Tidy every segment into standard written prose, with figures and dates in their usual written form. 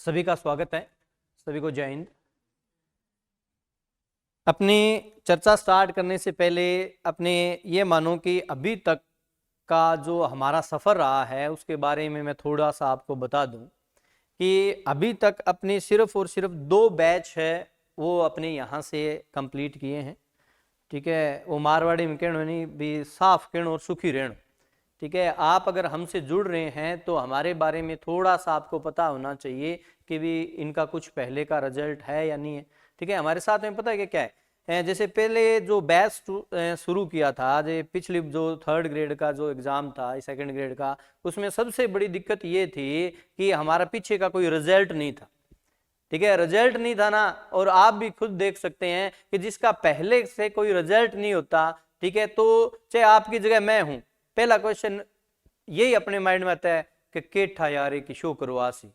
सभी का स्वागत है। सभी को जय हिंद। अपनी चर्चा स्टार्ट करने से पहले अपने ये मानो कि अभी तक का जो हमारा सफ़र रहा है उसके बारे में मैं थोड़ा सा आपको बता दूं कि अभी तक अपने सिर्फ और सिर्फ 2 बैच है वो अपने यहाँ से कंप्लीट किए हैं। ठीक है, वो मारवाड़ी में कहनो नहीं भी साफ कहनो और सुखी रहनो। ठीक है, आप अगर हमसे जुड़ रहे हैं तो हमारे बारे में थोड़ा सा आपको पता होना चाहिए कि भी इनका कुछ पहले का रिजल्ट है या नहीं है। ठीक है, हमारे साथ में पता है कि क्या है, जैसे पहले जो बैच शुरू किया था, जो पिछली जो 3rd ग्रेड का जो एग्ज़ाम था 2nd ग्रेड का, उसमें सबसे बड़ी दिक्कत ये थी कि हमारा पीछे का कोई रिजल्ट नहीं था। ठीक है, रिजल्ट नहीं था ना, और आप भी खुद देख सकते हैं कि जिसका पहले से कोई रिजल्ट नहीं होता, ठीक है, तो चाहे आपकी जगह मैं हूं, पहला क्वेश्चन यही अपने माइंड में आता है कि केठा यार एक शो करवासी।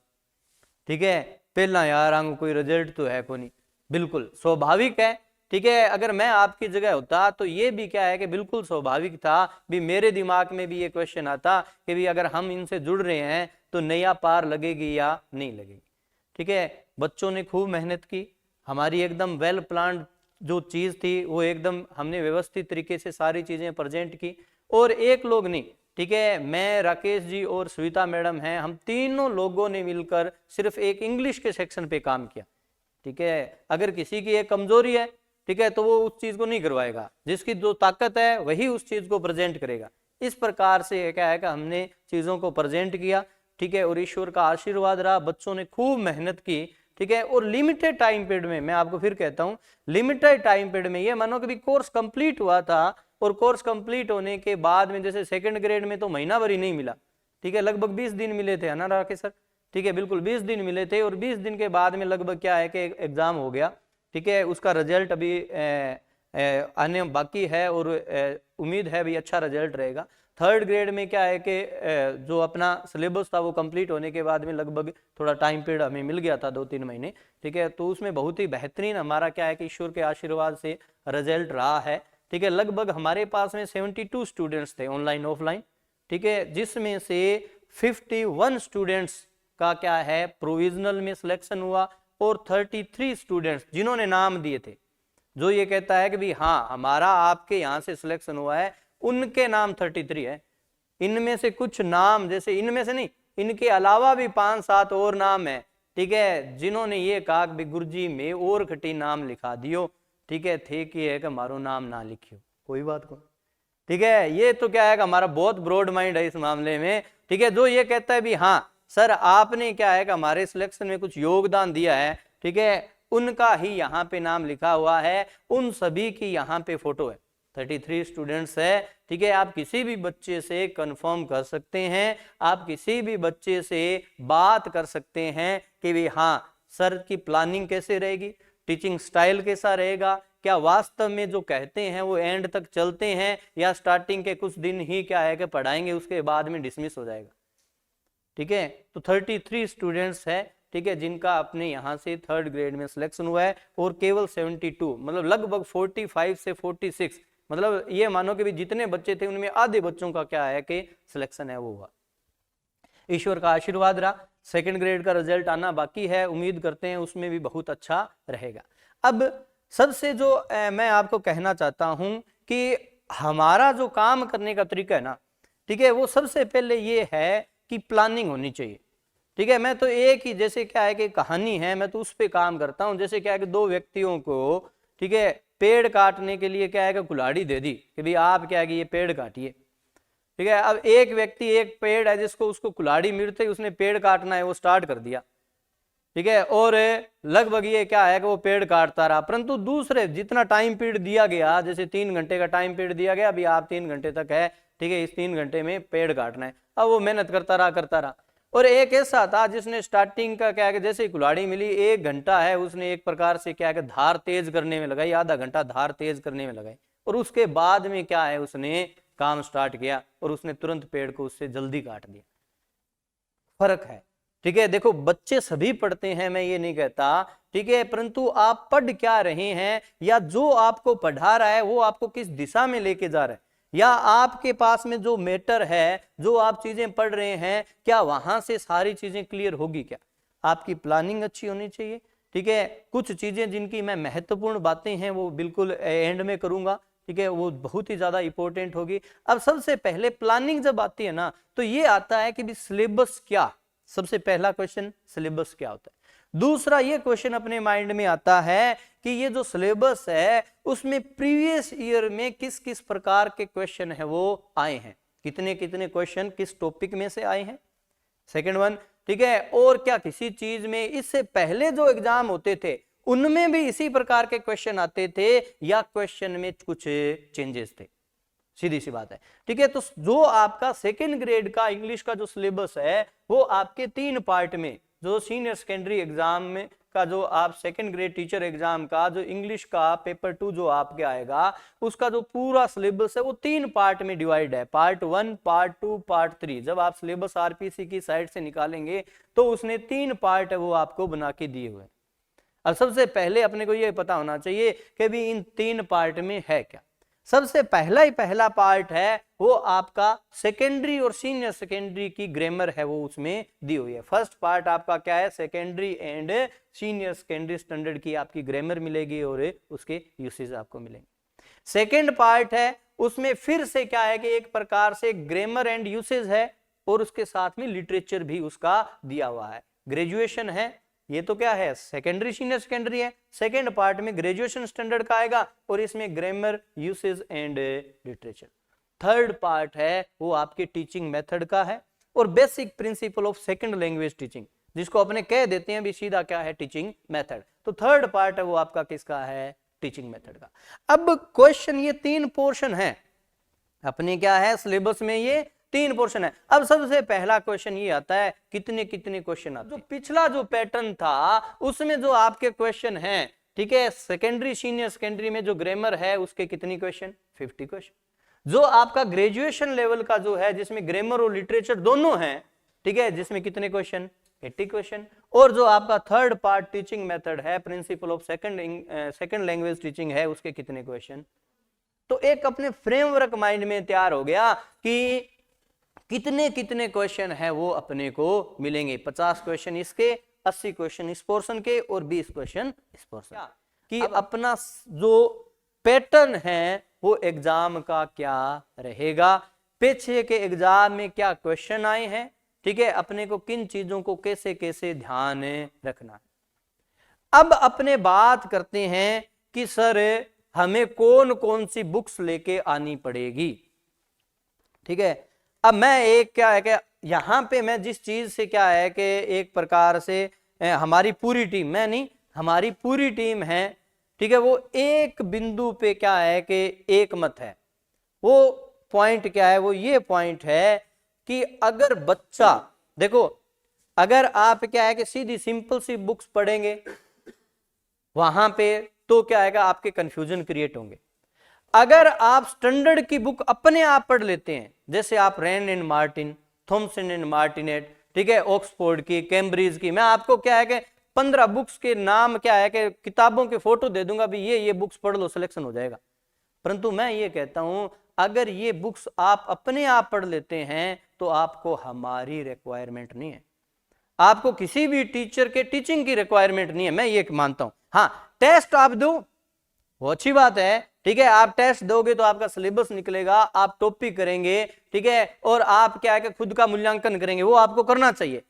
ठीक है, पहला यार आंगू कोई रिजल्ट तो है को नहीं, बिल्कुल स्वाभाविक है। ठीक है, अगर मैं आपकी जगह होता तो ये भी क्या है कि बिल्कुल स्वाभाविक था भी, मेरे दिमाग में भी ये क्वेश्चन आता कि भी अगर हम इनसे जुड़ रहे हैं तो नया पार लगेगी या नहीं लगेगी। ठीक है, बच्चों ने खूब मेहनत की, हमारी एकदम वेल प्लान्ड जो चीज थी वो एकदम हमने व्यवस्थित तरीके से सारी चीजें प्रेजेंट की, और एक लोग नहीं, ठीक है, मैं, राकेश जी और श्वेता मैडम हैं, हम तीनों लोगों ने मिलकर सिर्फ एक इंग्लिश के सेक्शन पे काम किया। ठीक है, अगर किसी की एक कमजोरी है, ठीक है, तो वो उस चीज को नहीं करवाएगा, जिसकी जो ताकत है वही उस चीज को प्रेजेंट करेगा। इस प्रकार से क्या है कि हमने चीजों को प्रेजेंट किया। ठीक है, और ईश्वर का आशीर्वाद रहा, बच्चों ने खूब मेहनत की। ठीक है, और लिमिटेड टाइम पीरियड में, मैं आपको फिर कहता हूं, लिमिटेड टाइम पीरियड में, ये मानो कि कोर्स कंप्लीट हुआ था, और कोर्स कंप्लीट होने के बाद में जैसे 2nd ग्रेड में तो महीना भर ही नहीं मिला। ठीक है, लगभग 20 दिन मिले थे, है ना राकेश सर? ठीक है, बिल्कुल 20 दिन मिले थे, और 20 दिन के बाद में लगभग क्या है कि एग्जाम हो गया। ठीक है, उसका रिजल्ट अभी आने बाकी है, और उम्मीद है भी अच्छा रिजल्ट रहेगा। 3rd ग्रेड में क्या है कि जो अपना सिलेबस था वो कंप्लीट होने के बाद में लगभग थोड़ा टाइम पीरियड हमें मिल गया था, 2-3 महीने। ठीक है, तो उसमें बहुत ही बेहतरीन हमारा क्या है कि ईश्वर के आशीर्वाद से रिजल्ट रहा है। ठीक है, लगभग हमारे पास में 72 स्टूडेंट्स थे ऑनलाइन ऑफलाइन। ठीक है, जिसमें से 51 स्टूडेंट्स का क्या है प्रोविजनल में सिलेक्शन हुआ, और 33 स्टूडेंट्स जिन्होंने नाम दिए थे, जो ये कहता है कि भी हाँ हमारा आपके यहाँ से सिलेक्शन हुआ है, उनके नाम 33 है। इनमें से कुछ नाम, जैसे इनमें से नहीं, इनके अलावा भी 5-7 और नाम है। ठीक है, जिन्होंने ये कहा कि गुरुजी में और खटी नाम लिखा दियो। ठीक है, थे कि है कि हमारो नाम ना लिखियो, कोई बात को। ठीक है, ये तो क्या है कि हमारा बहुत ब्रॉड माइंड है इस मामले में। ठीक है, जो ये कहता है भी हाँ सर आपने क्या है कि हमारे सिलेक्शन में कुछ योगदान दिया है, ठीक है, उनका ही यहाँ पे नाम लिखा हुआ है, उन सभी की यहाँ पे फोटो है। 33 स्टूडेंट्स है। ठीक है, आप किसी भी बच्चे से कंफर्म कर सकते हैं, आप किसी भी बच्चे से बात कर सकते हैं कि भी हाँ सर की प्लानिंग कैसे रहेगी, टीचिंग स्टाइल कैसा रहेगा, क्या वास्तव में जो कहते हैं वो एंड तक चलते हैं, या स्टार्टिंग के कुछ दिन ही क्या है कि पढ़ाएंगे उसके बाद में डिसमिस हो जाएगा। ठीक है, तो 33 स्टूडेंट्स है, ठीक है, जिनका अपने यहाँ से 3rd ग्रेड में सिलेक्शन हुआ है, और केवल 72, मतलब लगभग 45 से 46, मतलब ये मानो कि भी जितने बच्चे थे उनमें आधे बच्चों का क्या है कि सिलेक्शन है वो हुआ। ईश्वर का आशीर्वाद रहा। 2nd ग्रेड का रिजल्ट आना बाकी है, उम्मीद करते हैं उसमें भी बहुत अच्छा रहेगा। अब सबसे जो मैं आपको कहना चाहता हूं कि हमारा जो काम करने का तरीका है ना, ठीक है, वो सबसे पहले ये है कि प्लानिंग होनी चाहिए। ठीक है, मैं तो एक ही, जैसे क्या है कि कहानी है, मैं तो उस पे काम करता हूं। जैसे क्या है कि 2 व्यक्तियों को, ठीक है, पेड़ काटने के लिए क्या है कि कुल्हाड़ी दे दी कि भाई आप क्या है कि ये पेड़ काटिए। ठीक है, अब एक व्यक्ति, एक पेड़ है जिसको, उसको कुल्हाड़ी मिलते ही उसने पेड़ काटना है वो स्टार्ट कर दिया। ठीक है, और लगभग ये क्या है कि वो पेड़ काटता रहा, परंतु दूसरे जितना टाइम पीरियड दिया गया, जैसे 3 घंटे का टाइम पीरियड दिया गया, अभी आप 3 घंटे तक है, ठीक है, इस 3 घंटे में पेड़ काटना है, अब वो मेहनत करता रहा। और एक ऐसा था जिसने स्टार्टिंग का क्या है कि जैसे कुल्हाड़ी मिली, 1 घंटा है उसने एक प्रकार से क्या है कि धार तेज करने में लगाई, आधा घंटा धार तेज करने में लगाई, और उसके बाद में क्या है उसने काम स्टार्ट किया, और उसने तुरंत पेड़ को उससे जल्दी काट दिया। फर्क है। ठीक है, देखो बच्चे सभी पढ़ते हैं, मैं ये नहीं कहता, ठीक है, परंतु आप पढ़ क्या रहे हैं, या जो आपको पढ़ा रहा है वो आपको किस दिशा में लेके जा रहा है, या आपके पास में जो मैटर है, जो आप चीजें पढ़ रहे हैं, क्या वहां से सारी चीजें क्लियर होगी क्या? आपकी प्लानिंग अच्छी होनी चाहिए, ठीक है। कुछ चीजें जिनकी मैं महत्वपूर्ण बातें हैं वो बिल्कुल एंड में करूंगा, ठीक है, वो बहुत ही ज्यादा इंपॉर्टेंट होगी। अब सबसे पहले प्लानिंग जब आती है ना, तो ये आता है कि भी सिलेबस क्या, सबसे पहला क्वेश्चन सिलेबस क्या होता है। दूसरा ये क्वेश्चन अपने माइंड में आता है कि ये जो सिलेबस है उसमें प्रीवियस ईयर में किस किस प्रकार के क्वेश्चन है वो आए हैं, कितने कितने क्वेश्चन किस टॉपिक में से आए हैं, सेकंड वन, ठीक है। और क्या किसी चीज में इससे पहले जो एग्जाम होते थे उनमें भी इसी प्रकार के क्वेश्चन आते थे या क्वेश्चन में कुछ चेंजेस थे, सीधी सी बात है, ठीक है। तो जो आपका सेकेंड ग्रेड का इंग्लिश का जो सिलेबस है वो आपके 3 पार्ट में, जो सीनियर सेकेंडरी एग्जाम में का जो आप सेकेंड ग्रेड टीचर एग्जाम का जो इंग्लिश का पेपर 2 जो आपके आएगा उसका जो पूरा सिलेबस है वो 3 पार्ट में डिवाइड है, पार्ट 1, पार्ट 2, पार्ट 3। जब आप सिलेबस आरपीसी की साइड से निकालेंगे तो उसने 3 पार्ट है वो आपको बना के दिए हुए। अब सबसे पहले अपने को ये पता होना चाहिए कि भी इन 3 पार्ट में है क्या। सबसे पहला पार्ट है वो आपका सेकेंडरी और सीनियर सेकेंडरी की ग्रामर है वो उसमें दी हुई है। फर्स्ट पार्ट आपका क्या है, secondary and senior secondary standard की आपकी ग्रामर मिलेगी और उसके यूसेज आपको मिलेंगे। सेकेंड पार्ट है उसमें फिर से क्या है कि एक प्रकार से ग्रामर एंड यूसेज है और उसके साथ में लिटरेचर भी उसका दिया हुआ है। ग्रेजुएशन है, ये तो क्या है सेकेंडरी सीनियर सेकेंडरी है, सेकेंड पार्ट में ग्रेजुएशन स्टैंडर्ड का आएगा और इसमें grammar usage and literature. Third part है वो आपके टीचिंग मेथड का है और basic principle of second language teaching, जिसको अपने कह देते हैं भी सीधा क्या है टीचिंग मेथड। तो थर्ड पार्ट है वो आपका किसका है, टीचिंग मेथड का। अब क्वेश्चन ये 3 पोर्शन है अपने क्या है सिलेबस में, ये 3 पोर्शन है। अब सबसे पहला क्वेश्चन ये आता है कितने कितने क्वेश्चन आते हैं। जो पिछला जो पैटर्न था उसमें जो आपके क्वेश्चन हैं, ठीक है, सेकेंडरी सीनियर सेकेंडरी में जो ग्रामर है उसके कितने क्वेश्चन, 50 क्वेश्चन। जो आपका ग्रेजुएशन लेवल का जो है जिसमें ग्रामर और लिटरेचर दोनों हैं, ठीक है, जिसमें कितने क्वेश्चन, 80 क्वेश्चन। और जो आपका थर्ड पार्ट टीचिंग मेथड है, principle of second language teaching है, उसके कितने क्वेश्चन। तो एक अपने फ्रेमवर्क माइंड में तैयार हो गया कि कितने कितने क्वेश्चन है वो अपने को मिलेंगे। 50 क्वेश्चन इसके, 80 क्वेश्चन इस पोर्शन के और 20 क्वेश्चन इस पोर्शन कि अपना जो पैटर्न है वो एग्जाम का क्या रहेगा, पीछे के एग्जाम में क्या क्वेश्चन आए हैं, ठीक है, अपने को किन चीजों को कैसे कैसे ध्यान रखना है। अब अपने बात करते हैं कि सर हमें कौन कौन सी बुक्स लेके आनी पड़ेगी, ठीक है। अब मैं एक क्या है कि यहां पे मैं जिस चीज से क्या है कि एक प्रकार से हमारी पूरी टीम, मैं नहीं हमारी पूरी टीम है, ठीक है, वो एक बिंदु पे क्या है कि एक मत है। वो पॉइंट क्या है, वो ये पॉइंट है कि अगर बच्चा देखो, अगर आप क्या है कि सीधी सिंपल सी बुक्स पढ़ेंगे वहां पे तो क्या है आपके कंफ्यूजन क्रिएट होंगे। अगर आप स्टैंडर्ड की बुक अपने आप पढ़ लेते हैं, जैसे आप Rand and Martin, Thomson and Martinet, ठीक है, ऑक्सफोर्ड की, कैम्ब्रिज की, मैं आपको क्या है कि 15 बुक्स के नाम क्या है कि किताबों के फोटो दे दूंगा भी ये बुक्स पढ़ लो, सिलेक्शन हो जाएगा। परंतु मैं ये कहता हूं अगर ये बुक्स आप अपने आप पढ़ लेते हैं तो आपको हमारी रिक्वायरमेंट नहीं है, आपको किसी भी टीचर के टीचिंग की रिक्वायरमेंट नहीं है, मैं ये मानता हूं। हाँ, टेस्ट आप दो वो अच्छी बात है, ठीक है, आप टेस्ट दोगे तो आपका सिलेबस निकलेगा, आप टॉपिक करेंगे, ठीक है, और आप क्या है कि खुद का मूल्यांकन करेंगे, वो आपको करना चाहिए।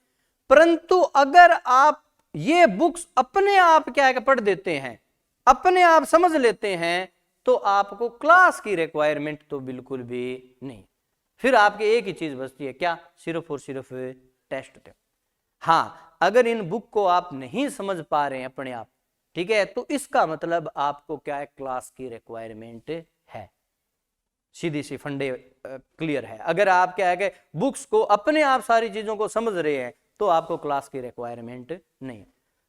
परंतु अगर आप ये बुक्स अपने आप क्या है कि पढ़ देते हैं, अपने आप समझ लेते हैं, तो आपको क्लास की रिक्वायरमेंट तो बिल्कुल भी नहीं। फिर आपके एक ही चीज बचती है, क्या, सिर्फ और सिर्फ टेस्ट दो। हाँ, अगर इन बुक को आप नहीं समझ पा रहे हैं अपने आप, ठीक है, तो इसका मतलब आपको क्या है, क्लास की रिक्वायरमेंट है, सीधी सी फंडे क्लियर है। अगर आप क्या है कि बुक्स को अपने आप सारी चीजों को समझ रहे हैं तो आपको क्लास की रिक्वायरमेंट नहीं है,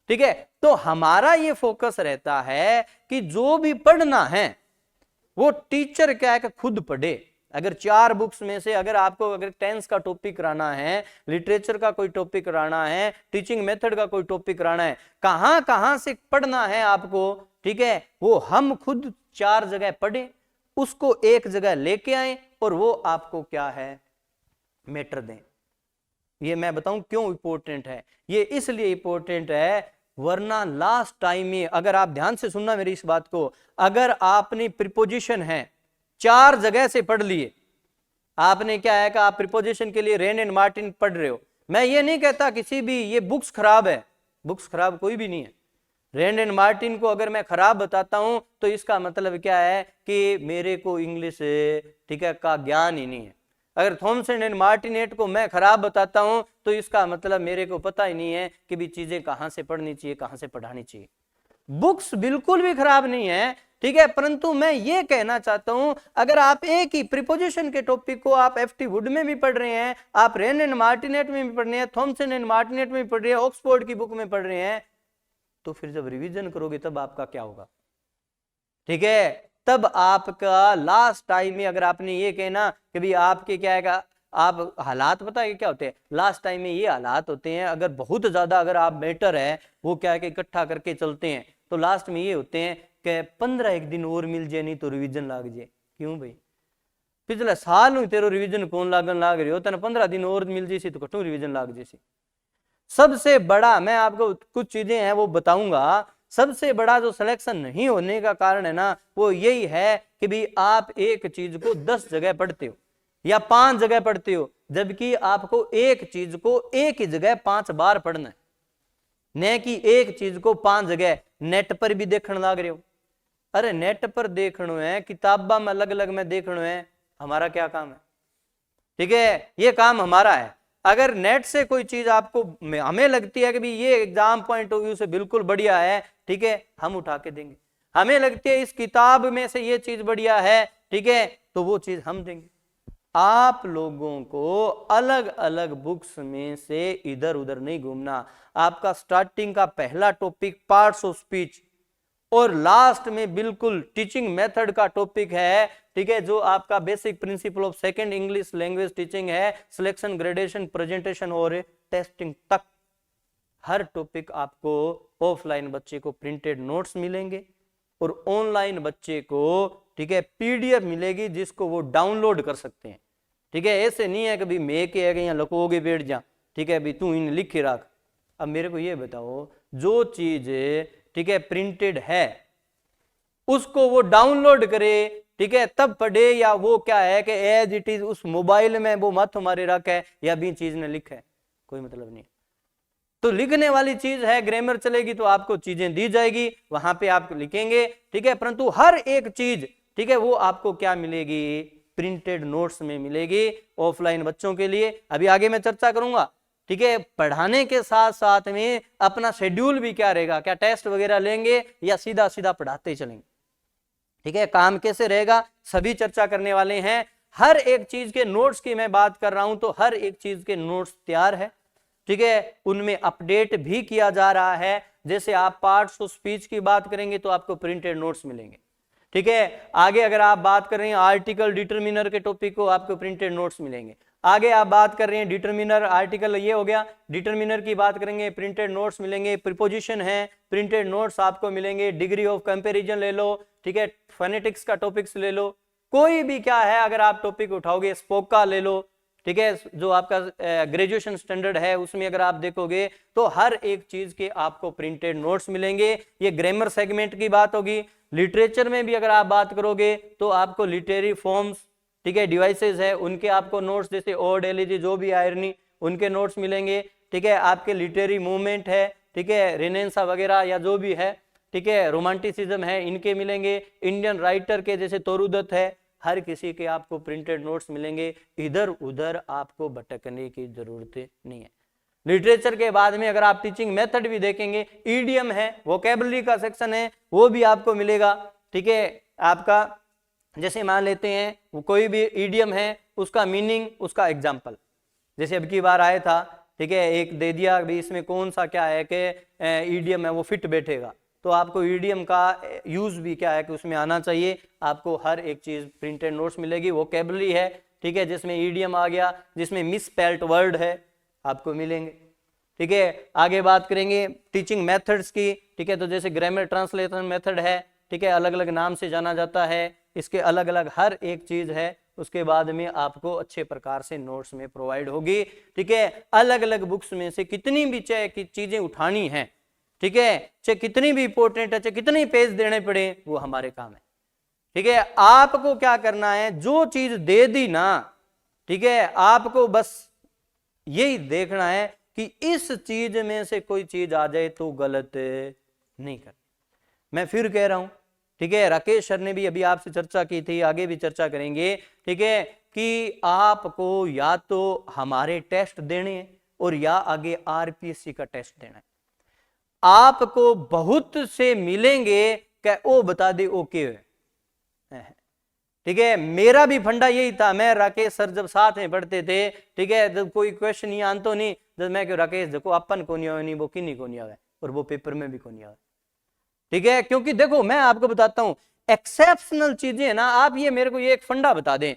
ठीक है। तो हमारा ये फोकस रहता है कि जो भी पढ़ना है वो टीचर क्या है कि खुद पढ़े। अगर 4 बुक्स में से अगर आपको अगर टेंस का टॉपिक कराना है, लिटरेचर का कोई टॉपिक कराना है, टीचिंग मेथड का कोई टॉपिक कराना है, कहां कहां से पढ़ना है आपको, ठीक है, वो हम खुद 4 जगह पढ़े, उसको एक जगह लेके आए और वो आपको क्या है मैटर दें। ये मैं बताऊं क्यों इंपॉर्टेंट है। ये इसलिए इंपॉर्टेंट है वरना लास्ट टाइम में, अगर आप ध्यान से सुनना मेरी इस बात को, अगर आपने प्रीपोजिशन है 4 जगह से पढ़ लिए, आपने क्या है कि आप प्रीपोजिशन के लिए रेन एंड मार्टिन पढ़ रहे हो, मैं ये नहीं कहता किसी भी ये बुक्स खराब है, बुक्स खराब कोई भी नहीं है। रेन एंड मार्टिन को अगर मैं खराब बताता हूं तो इसका मतलब क्या है कि मेरे को इंग्लिश ठीक है का ज्ञान ही नहीं है। अगर थॉमसन एंड मार्टिनेट को मैं खराब बताता हूं तो इसका मतलब मेरे को पता ही नहीं है कि भी चीजें कहां से पढ़नी चाहिए, कहां से पढ़ानी चाहिए। बुक्स बिल्कुल भी खराब नहीं है, ठीक है, परंतु मैं ये कहना चाहता हूं अगर आप एक ही प्रीपोजिशन के टॉपिक को आप एफ.टी. वुड में भी पढ़ रहे हैं, आप रेन एंड मार्टिनेट में भी पढ़ रहे हैं, थॉमसन एंड मार्टिनेट में भी पढ़ रहे हैं, ऑक्सफोर्ड की बुक में पढ़ रहे हैं, तो फिर जब रिवीजन करोगे तब आपका क्या होगा, ठीक है, तब आपका लास्ट टाइम में अगर आपने ये कहना कि भाई आपके क्या है, आप हालात पता है क्या होते हैं लास्ट टाइम में, ये हालात होते हैं अगर बहुत ज्यादा अगर आप बेटर है वो क्या है कि इकट्ठा करके चलते हैं तो लास्ट में ये होते हैं कि 15 एक दिन और मिल जाए नहीं तो रिवीजन लाग जाए। क्यों भाई, पिछले साल हुई तेरो रिवीजन कौन लागन लाग रही हो, तेने 15 दिन और मिल जैसी तो कटू रिवीजन लाग जैसी। सबसे बड़ा मैं आपको कुछ चीजें हैं वो बताऊंगा, सबसे बड़ा जो सिलेक्शन नहीं होने का कारण है ना वो यही है कि भी आप एक चीज को 10 जगह पढ़ते हो या 5 जगह पढ़ते हो, जबकि आपको एक चीज को एक ही जगह 5 बार पढ़ना है, न कि एक चीज को 5 जगह नेट पर भी देखने लग रहे हो। अरे नेट पर देखना है, किताबा में अलग अलग में देखना है, हमारा क्या काम है, ठीक है, ये काम हमारा है। अगर नेट से कोई चीज आपको हमें लगती है कि भी ये एग्जाम पॉइंट ऑफ व्यू से बिल्कुल बढ़िया है, ठीक है, हम उठा के देंगे। हमें लगती है इस किताब में से ये चीज बढ़िया है, ठीक है, तो वो चीज हम देंगे। आप लोगों को अलग अलग बुक्स में से इधर उधर नहीं घूमना। आपका स्टार्टिंग का पहला टॉपिक पार्ट्स ऑफ स्पीच और लास्ट में बिल्कुल टीचिंग मेथड का टॉपिक है, ठीक है, जो आपका basic principle of second English language teaching है, सिलेक्शन, ग्रेडेशन, प्रेजेंटेशन और टेस्टिंग तक हर टॉपिक आपको ऑफलाइन बच्चे को प्रिंटेड नोट्स मिलेंगे और ऑनलाइन बच्चे को, ठीक है, पीडीएफ मिलेगी जिसको वो डाउनलोड कर सकते हैं, ठीक है। ऐसे नहीं है कि भाई मैं के आगे यहाँ लकोगे बैठ जा, ठीक है, भाई तू इन लिख के रख। अब मेरे को ये बताओ जो चीज, ठीक है, प्रिंटेड है उसको वो डाउनलोड करे, ठीक है, तब पढ़े, या वो क्या है कि एज इट इज उस मोबाइल में वो मत हमारे रख है या भी चीज ने लिखा है, कोई मतलब नहीं। तो लिखने वाली चीज है, ग्रामर चलेगी तो आपको चीजें दी जाएगी, वहां पे आप लिखेंगे, ठीक है, परंतु हर एक चीज, ठीक है, वो आपको क्या मिलेगी, प्रिंटेड नोट्स में मिलेगी ऑफलाइन बच्चों के लिए। अभी आगे मैं चर्चा करूंगा, ठीक है, पढ़ाने के साथ साथ में अपना शेड्यूल भी क्या रहेगा, क्या टेस्ट वगैरह लेंगे या सीधा सीधा पढ़ाते चलेंगे, ठीक है, काम कैसे रहेगा सभी चर्चा करने वाले हैं। हर एक चीज के नोट्स की मैं बात कर रहा हूं तो हर एक चीज के नोट्स तैयार है, ठीक है, उनमें अपडेट भी किया जा रहा है। जैसे आप पार्ट्स ऑफ स्पीच की बात करेंगे तो आपको प्रिंटेड नोट्स मिलेंगे, ठीक है। आगे अगर आप बात कर रहे हैं आर्टिकल डिटरमिनर के टॉपिक को, आपको प्रिंटेड नोट्स मिलेंगे। आगे आप बात कर रहे हैं डिटरमिनर, आर्टिकल ये हो गया, डिटरमिनर की बात करेंगे, प्रिंटेड नोट्स मिलेंगे। प्रीपोजिशन है, प्रिंटेड नोट्स आपको मिलेंगे। डिग्री ऑफ कंपैरिजन ले लो, ठीक है, फोनेटिक्स का टॉपिक्स ले लो, कोई भी क्या है अगर आप टॉपिक उठाओगे, स्पोका ले लो, ठीक है, जो आपका ग्रेजुएशन स्टैंडर्ड है उसमें अगर आप देखोगे तो हर एक चीज के आपको प्रिंटेड नोट्स मिलेंगे। ये ग्रामर सेगमेंट की बात होगी। लिटरेचर में भी अगर आप बात करोगे तो आपको लिटरेरी फॉर्म्स, ठीक है, डिवाइसेस है, उनके आपको नोट्स, जैसे ओड, एलिजी, जो भी आयरनी, उनके नोट्स मिलेंगे, ठीक है। आपके लिटरेरी मूवमेंट है, ठीक है, रेनेसा वगैरह या जो भी है, ठीक है, रोमांटिसिज्म है, इनके मिलेंगे। इंडियन राइटर के जैसे तोरुदत्त है, हर किसी के आपको प्रिंटेड नोट्स मिलेंगे। इधर उधर आपको भटकने की जरूरत नहीं है। लिटरेचर के बाद में अगर आप टीचिंग मेथड भी देखेंगे, ईडीएम है, वोकैबुलरी का सेक्शन है, वो भी आपको मिलेगा, ठीक है। आपका जैसे मान लेते हैं वो कोई भी ईडीएम है, उसका मीनिंग, उसका एग्जाम्पल, जैसे अब की बार आया था, ठीक है, एक दे दिया भी इसमें कौन सा क्या है कि ईडीएम है वो फिट बैठेगा, तो आपको ईडीएम का यूज भी क्या है कि उसमें आना चाहिए। आपको हर एक चीज प्रिंटेड नोट्स मिलेगी। वोकैबुलरी है, ठीक है, जिसमें ईडीएम आ गया, जिसमें मिसस्पेल्ड वर्ड है, आपको मिलेंगे, ठीक है। आगे बात करेंगे टीचिंग मेथड्स की, ठीक है, तो जैसे ग्रामर ट्रांसलेशन मेथड है, ठीक है, अलग अलग नाम से जाना जाता है, इसके अलग अलग हर एक चीज है, उसके बाद में आपको अच्छे प्रकार से नोट्स में प्रोवाइड होगी। ठीक है, अलग अलग बुक्स में से कितनी भी चाहे कि चीजें उठानी है, ठीक है, चाहे कितनी भी इंपॉर्टेंट है, चाहे कितने पेज देने पड़े, वो हमारे काम है। ठीक है, आपको क्या करना है, जो चीज दे दी ना, ठीक है, आपको बस यही देखना है कि इस चीज में से कोई चीज आ जाए तो गलत नहीं कर। मैं फिर कह रहा हूं, ठीक है, राकेश सर ने भी अभी आपसे चर्चा की थी, आगे भी चर्चा करेंगे, ठीक है, कि आपको या तो हमारे टेस्ट देने हैं और या आगे आरपीएससी का टेस्ट देना है। आपको बहुत से मिलेंगे क्या ओ बता दे ओके है, ठीक है, मेरा भी फंडा यही था। मैं राकेश सर जब साथ में पढ़ते थे, ठीक है, जब कोई क्वेश्चन नहीं आंतो नहीं, जब मैं क्यों राकेश देखो अपन को नहीं आवे नहीं, वो किन्हीं को नहीं आवे और वो पेपर में भी को नहीं आवे। ठीक है, क्योंकि देखो मैं आपको बताता हूं, एक्सेप्शनल चीजें ना, आप ये मेरे को ये एक फंडा बता दें,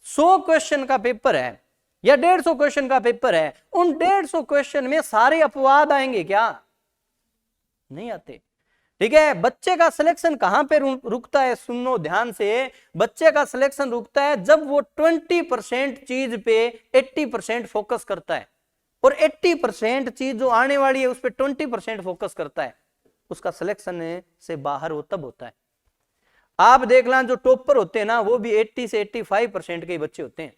100 क्वेश्चन का पेपर है या 150 क्वेश्चन का पेपर है, उन 150 क्वेश्चन में सारे अपवाद आएंगे क्या? नहीं आते। ठीक है, बच्चे का सिलेक्शन कहां पे रुकता है, सुनो ध्यान से, बच्चे का सिलेक्शन रुकता है जब वो 20% चीज पे 80% फोकस करता है, और 80% चीज जो आने वाली है उस पर 20% फोकस करता है, उसका सिलेक्शन से बाहर वो तब होता है। आप देख लें जो टॉपर होते हैं ना, वो भी 80 से 85% के बच्चे होते हैं।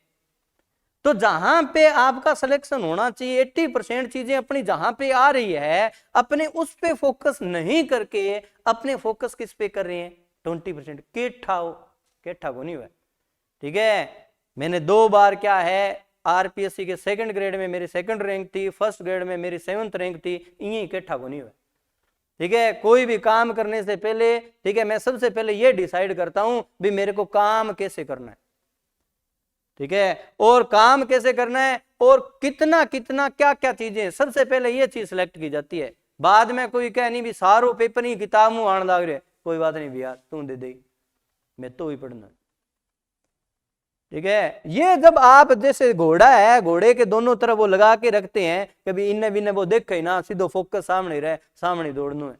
तो जहां पे आपका सिलेक्शन होना चाहिए, 80% चीजें अपनी जहां पे आ रही है, अपने उस पे फोकस नहीं करके अपने फोकस किस पे कर रहे हैं, 20%। केठा को नहीं हुआ। ठीक है, मैंने 2 बार क्या है, आरपीएससी के 2nd ग्रेड में मेरी 2nd रैंक थी, 1st ग्रेड में मेरी 7th रैंक थी, यही केठा को नहीं हुआ। ठीक है, कोई भी काम करने से पहले, ठीक है, मैं सबसे पहले ये डिसाइड करता हूं भी मेरे को काम कैसे करना है। ठीक है, और काम कैसे करना है और कितना कितना क्या क्या चीजें, सबसे पहले ये चीज सिलेक्ट की जाती है। बाद में कोई कह नहीं भी सारो पेपर ही किताब मुंह आने लग रहे, कोई बात नहीं भैया, तू दे दे, मैं तो ही पढ़ना। ठीक है, ये जब आप जैसे घोड़ा है, घोड़े के दोनों तरफ वो लगा के रखते हैं, कभी इन्हें भी वो देखे ना, सीधो फोकस सामने रहे, सामने दौड़ना है।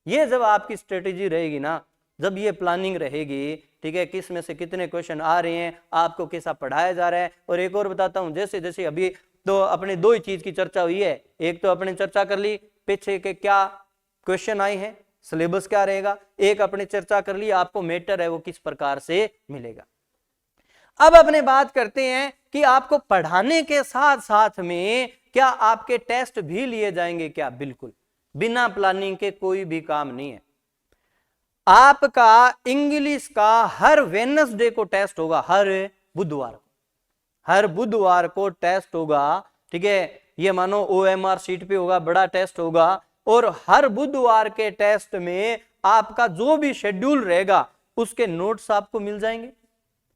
ये जब आपकी स्ट्रेटेजी रहेगी ना, जब ये प्लानिंग रहेगी, ठीक है, किस में से कितने क्वेश्चन आ रहे हैं, आपको कैसा पढ़ाया जा रहा है। और एक और बताता हूं, जैसे जैसे अभी तो अपने 2 ही चीज की चर्चा हुई है, एक तो अपने चर्चा कर ली पीछे के क्या क्वेश्चन आए हैं, सिलेबस क्या रहेगा, एक अपने चर्चा कर ली आपको मैटर है वो किस प्रकार से मिलेगा। अब अपने बात करते हैं कि आपको पढ़ाने के साथ साथ में क्या आपके टेस्ट भी लिए जाएंगे क्या? बिल्कुल, बिना प्लानिंग के कोई भी काम नहीं है। आपका इंग्लिश का हर वेडनेसडे को टेस्ट होगा, हर बुधवार को टेस्ट होगा। ठीक है, ये मानो OMR सीट पे होगा, बड़ा टेस्ट होगा, और हर बुधवार के टेस्ट में आपका जो भी शेड्यूल रहेगा उसके नोट्स आपको मिल जाएंगे।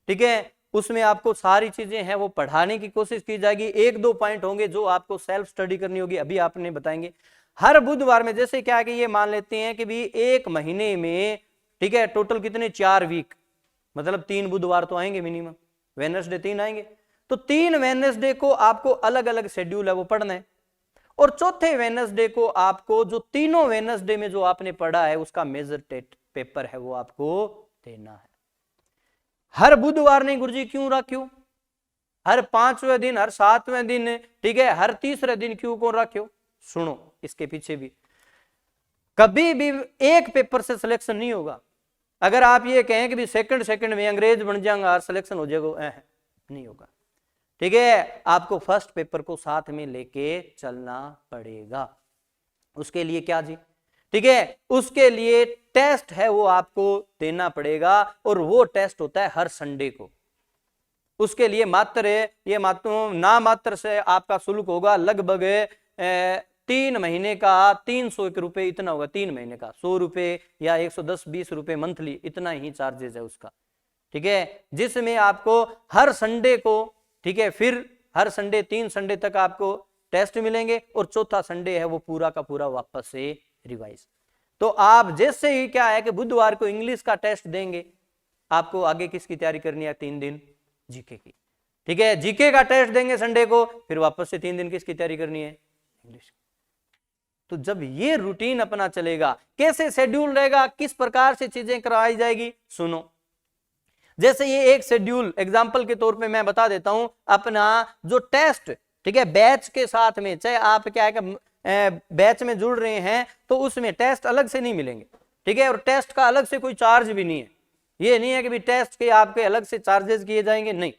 ठीक है, उसमें आपको सारी चीजें हैं वो पढ़ाने की कोशिश की जाएगी। 1-2 पॉइंट होंगे जो आपको सेल्फ स्टडी करनी होगी, अभी आपने बताएंगे। हर बुधवार में जैसे क्या है कि ये मान लेते हैं कि भी 1 महीने में, ठीक है, टोटल कितने 4 वीक, मतलब 3 बुधवार तो आएंगे मिनिमम, वेडनेसडे 3 आएंगे, तो 3 वेडनेसडे को आपको अलग अलग शेड्यूल है वो पढ़ना है, और चौथे वेडनेसडे को आपको जो तीनों वेडनेसडे में जो आपने पढ़ा है उसका मेजर पेपर है वो आपको देना है। हर बुधवार नहीं गुरुजी, क्यों रखियो? हर 5वें दिन, हर 7वें दिन, ठीक है, हर 3रे दिन क्यों को रखियो? सुनो, इसके पीछे भी कभी भी एक पेपर से सिलेक्शन नहीं होगा। अगर आप ये कहें कि भी सेकंड में अंग्रेज बन जाऊंगा और सिलेक्शन हो जाएगा, नहीं होगा। ठीक है, आपको फर्स्ट पेपर को साथ में लेके चलना पड़ेगा। उसके लिए क्या जी, ठीक है, उसके लिए टेस्ट है वो आपको देना पड़ेगा, और वो टेस्ट होता है हर संडे को। उसके लिए मात्र ये ना मात्र से आपका शुल्क होगा लगभग 3 महीने का 301 रुपए, इतना होगा 3 महीने का 100 रुपए या 110-20 रुपए मंथली, इतना ही चार्जेस है उसका। ठीक है, जिसमें आपको हर संडे को, ठीक है, फिर हर संडे 3 संडे तक आपको टेस्ट मिलेंगे, और चौथा संडे है वो पूरा का पूरा वापस से रिवाइज। तो आप जैसे ही क्या है कि बुधवार को इंग्लिश का टेस्ट देंगे, आपको आगे किसकी तैयारी करनी है? 3 दिन जीके की। ठीक है, जीके का टेस्ट देंगे संडे को, फिर वापस से 3 दिन किसकी तैयारी करनी है? इंग्लिश। तो जब ये रूटीन अपना चलेगा, कैसे शेड्यूल रहेगा, किस प्रकार से चीजें करवाई जाएगी, सुनो। जैसे ये एक शेड्यूल एग्जाम्पल के तौर पे मैं बता देता हूं, अपना जो टेस्ट, ठीक है, बैच के साथ में, चाहे आप क्या है कि बैच में जुड़ रहे हैं तो उसमें टेस्ट अलग से नहीं मिलेंगे, ठीक है, और टेस्ट का अलग से कोई चार्ज भी नहीं है। ये नहीं है कि भी टेस्ट के आपके अलग से चार्जेस किए जाएंगे, नहीं,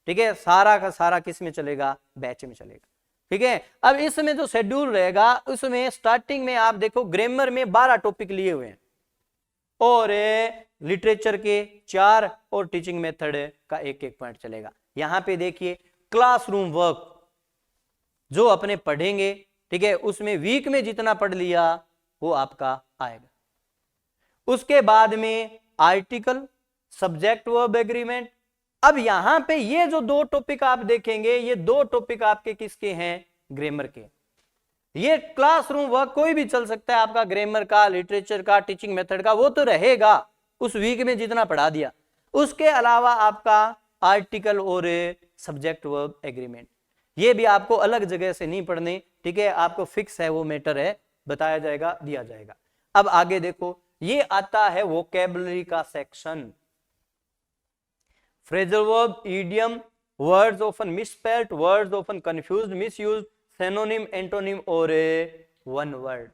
ठीक है, सारा का सारा किस में चलेगा, बैच में चलेगा, ठीक है। अब इसमें जो शेड्यूल रहेगा उसमें स्टार्टिंग में आप देखो ग्रामर में 12 टॉपिक लिए हुए हैं और लिटरेचर के 4 और टीचिंग मेथड का एक एक पॉइंट चलेगा। यहां पे देखिए क्लासरूम वर्क जो अपने पढ़ेंगे, ठीक है, उसमें वीक में जितना पढ़ लिया वो आपका आएगा। उसके बाद में आर्टिकल, सब्जेक्ट वर्ब एग्रीमेंट। अब यहां पे ये जो 2 टॉपिक आप देखेंगे, ये 2 टॉपिक आपके किसके हैं, ग्रामर के। ये क्लासरूम वर्क कोई भी चल सकता है आपका, ग्रामर का, लिटरेचर का, टीचिंग मेथड का, वो तो रहेगा उस वीक में जितना पढ़ा दिया। उसके अलावा आपका आर्टिकल और सब्जेक्ट वर्ब एग्रीमेंट, ये भी आपको अलग जगह से नहीं पढ़ने, ठीक है, आपको फिक्स है, वो मैटर है, बताया जाएगा, दिया जाएगा। अब आगे देखो, ये आता है वोकैबुलरी का section. Phrasal verb, idiom, words often misspelled, words often confused, misused, synonym, antonym और वन वर्ड।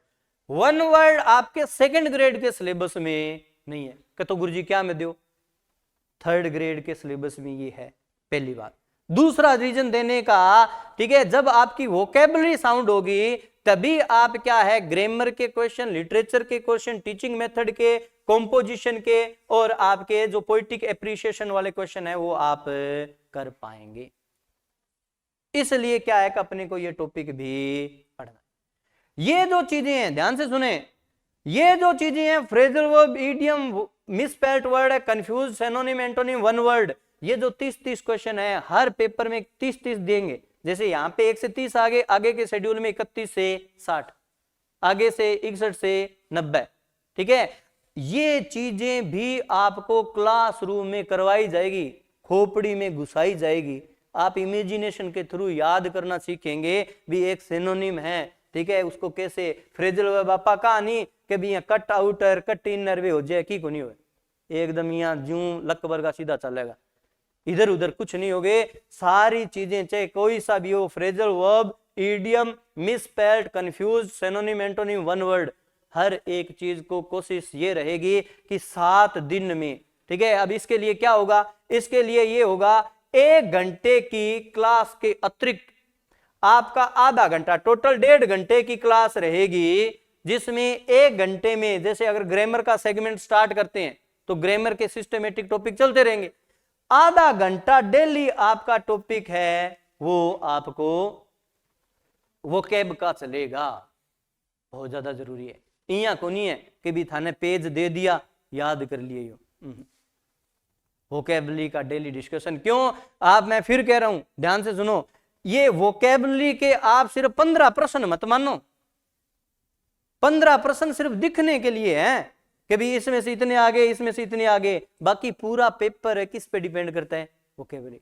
वन वर्ड आपके 2nd ग्रेड के सिलेबस में नहीं है, कि तो गुरुजी क्या में दो, 3rd ग्रेड के सिलेबस में ये है, पहली बात। दूसरा रीजन देने का, ठीक है, जब आपकी वोकैबुलरी साउंड होगी तभी आप क्या है, ग्रामर के क्वेश्चन, लिटरेचर के क्वेश्चन, टीचिंग मेथड के, कॉम्पोजिशन के और आपके जो पोइटिक एप्रिसिएशन वाले क्वेश्चन है वो आप कर पाएंगे। इसलिए क्या है कि अपने को ये टॉपिक भी पढ़ना। ये जो चीजें हैं ध्यान से सुने, ये जो चीजें हैं, phrasal verb, idiom, misspelled word है, confuse, synonym, antonym, one word, ये जो 30-30 क्वेश्चन है हर पेपर में 30-30 देंगे। जैसे यहाँ पे 1 से 30 आगे के शेड्यूल में 31 से 60, आगे से 61 से 90, ठीक है। ये चीजें भी आपको क्लासरूम में करवाई जाएगी, खोपड़ी में घुसाई जाएगी। आप इमेजिनेशन के थ्रू याद करना सीखेंगे भी एक सिनोनिम है, ठीक है, उसको कैसे फ्रेजल वर्ब बापा कहानी के भी यहाँ कट आउटर कट इनर वे हो जाए की को नहीं हो, एकदम यहाँ जूं लकबर का सीधा चलेगा, इधर उधर कुछ नहीं होगे। सारी चीजें चाहे कोई सा भी हो, phrasal verb, idiom, misspelled, confuse, synonym, antonym, one word, हर एक चीज को कोशिश ये रहेगी कि 7 दिन में, ठीक है। अब इसके लिए क्या होगा, इसके लिए ये होगा 1 घंटे की क्लास के अतिरिक्त आपका आधा घंटा, टोटल 1.5 घंटे की क्लास रहेगी, जिसमें 1 घंटे में जैसे अगर ग्रामर का सेगमेंट स्टार्ट करते हैं तो ग्रामर के सिस्टमेटिक टॉपिक चलते रहेंगे। आधा घंटा डेली आपका टॉपिक है वो आपको वोकैब का चलेगा, बहुत ज्यादा जरूरी है। इया को नहीं है कि भी थाने पेज दे दिया याद कर लिए यो, वोकैबुलरी का डेली डिस्कशन। क्यों आप, मैं फिर कह रहा हूं ध्यान से सुनो, ये वोकैबुलरी के आप सिर्फ 15 प्रश्न मत मानो, 15 प्रश्न सिर्फ दिखने के लिए हैं कि भी इसमें से इतने आगे, इसमें से इतने आगे, बाकी पूरा पेपर है किस पे डिपेंड करता है, वोकैबुलरी।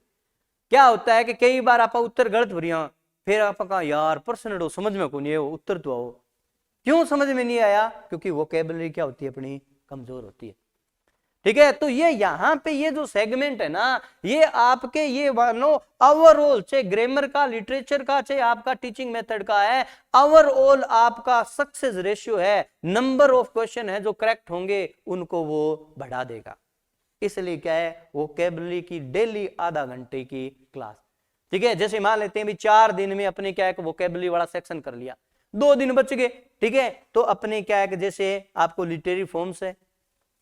क्या होता है कि कई बार आप उत्तर गलत भरिया, फिर आप कहा यार प्रश्न समझ में को नहीं है, उत्तर तो आओ, क्यों समझ में नहीं आया, क्योंकि वोकैबुलरी क्या होती है, अपनी कमजोर होती है, ठीक है। तो ये यहाँ पे ये जो सेगमेंट है ना, ये आपके ये मानो ओवरऑल, चाहे ग्रामर का, लिटरेचर का, चाहे आपका टीचिंग मेथड का है, ओवरऑल आपका सक्सेस रेशियो है, नंबर ऑफ क्वेश्चन है जो करेक्ट होंगे उनको वो बढ़ा देगा। इसलिए क्या है, वोकैबुलरी की डेली आधा घंटे की क्लास, ठीक है। जैसे मान लेते हैं भी 4 दिन में अपने क्या है वोकैबुलरी वाला सेक्शन कर लिया, 2 दिन बच गए, ठीक है, तो अपने क्या है कि जैसे आपको लिटरेरी फॉर्म्स है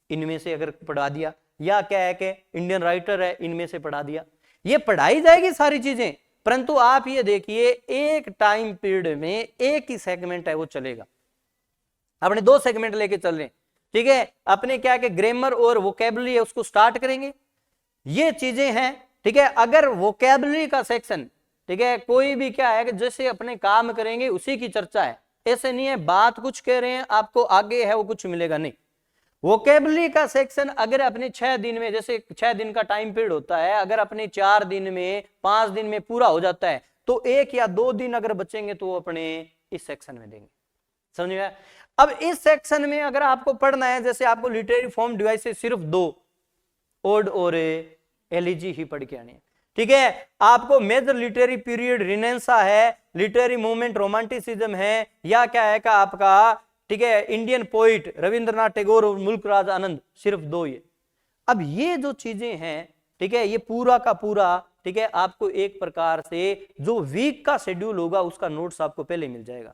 इनमें से अगर पढ़ा दिया, या क्या है कि इंडियन राइटर है इनमें से पढ़ा दिया, ये पढ़ाई जाएगी सारी चीजें। परंतु आप ये देखिए एक टाइम पीरियड में एक ही सेगमेंट है वो चलेगा, अपने 2 सेगमेंट लेके चल रहे, ठीक है। अपने क्या है कि ग्रामर और वोकैबुलरी है उसको स्टार्ट करेंगे, ये चीजें हैं, ठीक है। अगर वोकैबुलरी का सेक्शन, ठीक है, कोई भी क्या है कि जैसे अपने काम करेंगे उसी की चर्चा है, ऐसे नहीं है बात कुछ कह रहे हैं आपको आगे है वो कुछ मिलेगा, नहीं। वोकैबुलरी का सेक्शन अगर अपने 6 दिन में, जैसे 6 दिन का टाइम पीरियड होता है, अगर अपने 4 दिन में 5 दिन में पूरा हो जाता है तो 1 या 2 दिन अगर बचेंगे तो वो अपने इस सेक्शन में देंगे, समझ में आया। अब इस सेक्शन में अगर आपको पढ़ना है, जैसे आपको लिटरेरी फॉर्म डिवाइसेस सिर्फ 2 ओड और एलिजी ही पढ़ के आनी है। ठीक है, आपको मेजर लिटरेरी पीरियड रिनेंसा है, लिटरेरी मूवमेंट रोमांटिसिज्म है, या क्या है का आपका, ठीक है, इंडियन पोइट रविंद्रनाथ टैगोर और मुल्क राज आनंद, सिर्फ 2 ये। अब ये जो चीजें हैं, ठीक है, ये पूरा का पूरा, ठीक है, आपको एक प्रकार से जो वीक का शेड्यूल होगा उसका नोट्स आपको पहले मिल जाएगा।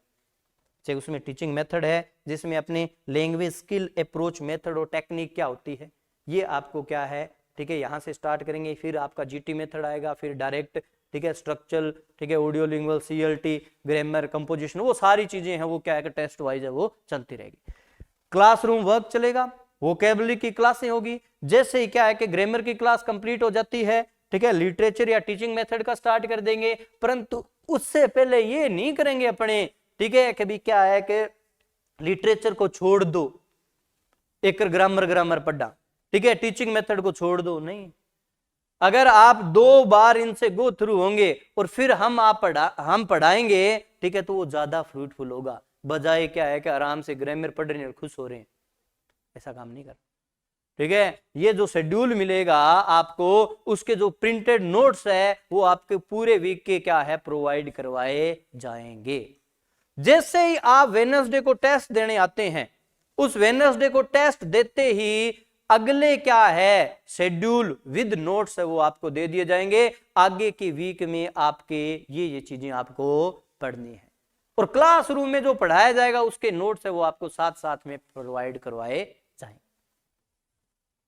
चाहे उसमें टीचिंग मेथड है, जिसमें अपने लैंग्वेज स्किल, अप्रोच मेथड और टेक्निक क्या होती है, ये आपको क्या है, ठीक है, यहां से स्टार्ट करेंगे, फिर आपका जीटी मेथड आएगा, फिर डायरेक्ट, ठीक है, स्ट्रक्चरल, ठीक है, audio lingual, CLT, grammar, composition, वो सारी चीजें हैं, वो क्या है, टेस्ट वाइज है, वो चलती रहेगी। क्लासरूम वर्क चलेगा, वोकेबुलरी की क्लासें होगी, जैसे ही क्या है कि ग्रामर की क्लास कंप्लीट हो जाती है, ठीक है, लिटरेचर या टीचिंग मेथड का स्टार्ट कर देंगे, परंतु उससे पहले ये नहीं करेंगे अपने, ठीक है, कभी क्या है कि लिटरेचर को छोड़ दो, एक ग्रामर पढ़ा, ठीक है, टीचिंग मेथड को छोड़ दो, नहीं। अगर आप 2 बार इनसे गो थ्रू होंगे और फिर हम पढ़ाएंगे, ठीक है, तो वो ज्यादा फ्रूटफुल होगा, बजाय क्या है कि आराम से ग्रामर पढ़ रहे हैं और खुश हो रहे हैं, ऐसा काम नहीं कर। ठीक है, ये जो शेड्यूल मिलेगा आपको, उसके जो प्रिंटेड नोट्स है वो आपके पूरे वीक के क्या है, प्रोवाइड करवाए जाएंगे। जैसे ही आप वेडनेसडे को टेस्ट देने आते हैं, उस वेडनेसडे को टेस्ट देते ही अगले क्या है शेड्यूल विद नोट्स है वो आपको दे दिए जाएंगे। आगे के वीक में आपके ये चीजें आपको पढ़नी है, और क्लासरूम में जो पढ़ाया जाएगा उसके नोट्स है वो आपको साथ साथ में प्रोवाइड करवाए जाएंगे।